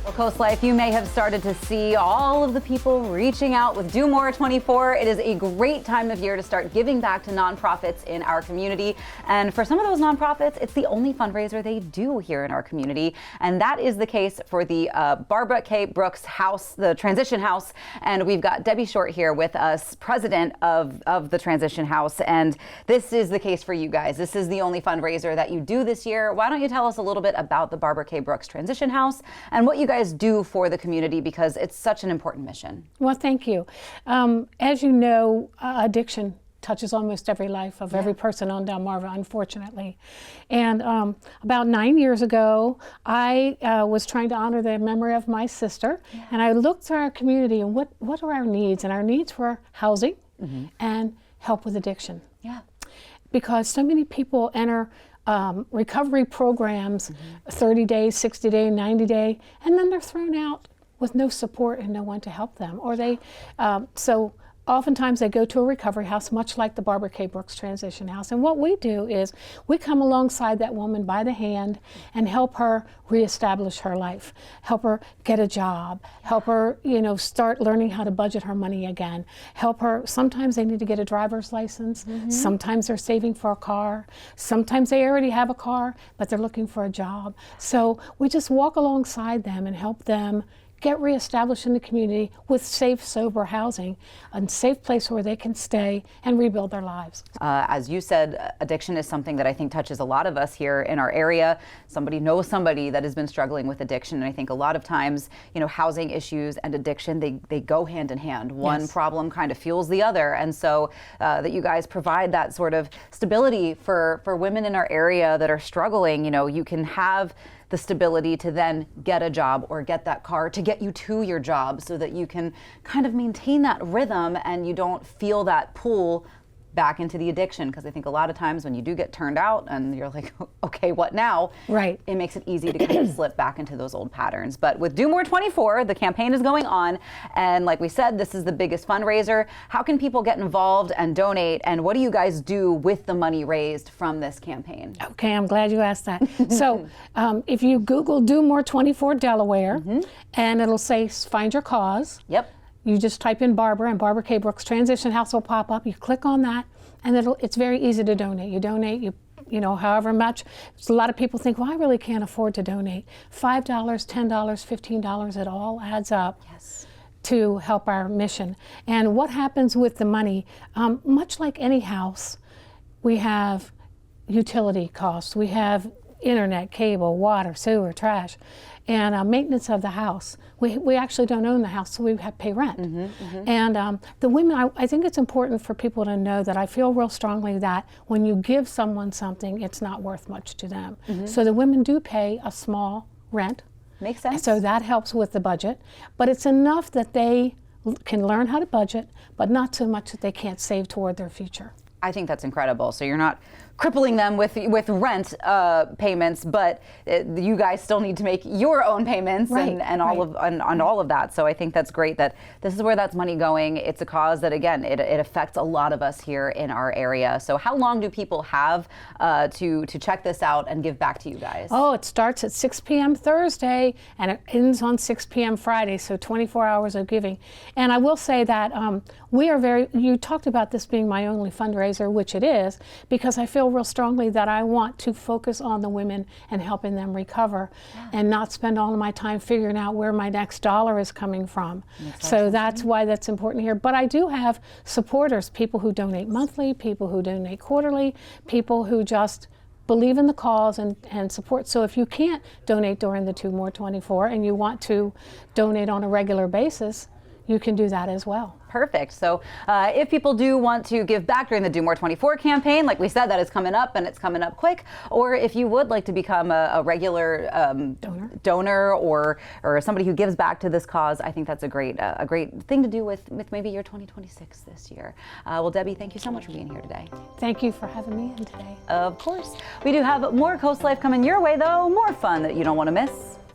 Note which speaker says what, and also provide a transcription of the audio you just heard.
Speaker 1: Well, Coast Life, you may have started to see all of the people reaching out with Do More 24. It is a great time of year to start giving back to nonprofits in our community. And for some of those nonprofits, it's the only fundraiser they do here in our community. And that is the case for the Barbara K. Brooks House, the Transition House. And we've got Debbie Short here with us, president of the Transition House. And this is the case for you guys. This is the only fundraiser that you do this year. Why don't you tell us a little bit about the Barbara K. Brooks Transition House and what you guys do for the community, because it's such an important mission.
Speaker 2: Well, thank you. As you know, addiction touches almost every life of every person on Delmarva, unfortunately. And about 9 years ago, I was trying to honor the memory of my sister, and I looked to our community and what are our needs? And our needs were housing and help with addiction. Yeah. Because so many people enter recovery programs, 30 days, 60 day, 90 day, and then they're thrown out with no support and no one to help them. Or they, so oftentimes they go to a recovery house, much like the Barbara K. Brooks Transition House. And what we do is we come alongside that woman by the hand and help her reestablish her life, help her get a job, help her, start learning how to budget her money again, help her. Sometimes they need to get a driver's license. Sometimes they're saving for a car. Sometimes they already have a car, but they're looking for a job. So we just walk alongside them and help them get reestablished in the community with safe, sober housing, a safe place where they can stay and rebuild their lives.
Speaker 1: As you said, addiction is something that I think touches a lot of us here in our area. Somebody knows somebody that has been struggling with addiction, and I think a lot of times, housing issues and addiction, they go hand in hand. One problem kind of fuels the other, and so that you guys provide that sort of stability for women in our area that are struggling. You can have the stability to then get a job or get that car to get you to your job so that you can kind of maintain that rhythm and you don't feel that pull back into the addiction. Because I think a lot of times when you do get turned out and you're like, okay, what now? Right. It makes it easy to kind of slip back into those old patterns. But with Do More 24, the campaign is going on. And like we said, this is the biggest fundraiser. How can people get involved and donate? And what do you guys do with the money raised from this campaign?
Speaker 2: Okay, I'm glad you asked that. So if you Google Do More 24 Delaware, and it'll say find your cause. Yep. You just type in Barbara, and Barbara K. Brooks Transition House will pop up. You click on that, and it's very easy to donate. You donate, however much. So a lot of people think, well, I really can't afford to donate. $5, $10, $15, it all adds up to help our mission. And what happens with the money, much like any house, we have utility costs. We have internet, cable, water, sewer, trash, and maintenance of the house. We actually don't own the house, so we have to pay rent. And the women, I think it's important for people to know that I feel real strongly that when you give someone something, it's not worth much to them. So the women do pay a small rent.
Speaker 1: Makes sense.
Speaker 2: So that helps with the budget, but it's enough that they can learn how to budget, but not so much that they can't save toward their future.
Speaker 1: I think that's incredible. So you're not crippling them with rent payments, but you guys still need to make your own payments and all of that. So I think that's great that this is where that's money going. It's a cause that, again, it affects a lot of us here in our area. So how long do people have to check this out and give back to you guys?
Speaker 2: Oh, it starts at 6 p.m. Thursday and it ends on 6 p.m. Friday, so 24 hours of giving. And I will say that we are you talked about this being my only fundraiser, which it is, because I feel real strongly that I want to focus on the women and helping them recover and not spend all of my time figuring out where my next dollar is coming from. So that's why that's important here. But I do have supporters, people who donate monthly, people who donate quarterly, people who just believe in the cause and support. So if you can't donate during the Do More 24 and you want to donate on a regular basis, you can do that as well.
Speaker 1: Perfect. So if people do want to give back during the Do More 24 campaign, like we said, that is coming up and it's coming up quick. Or if you would like to become a regular donor or somebody who gives back to this cause, I think that's a great thing to do with maybe your 2026 this year. Well, Debbie, thank you so much for being here today.
Speaker 2: Thank you for having me in today.
Speaker 1: Of course. We do have more Coast Life coming your way, though. More fun that you don't want to miss.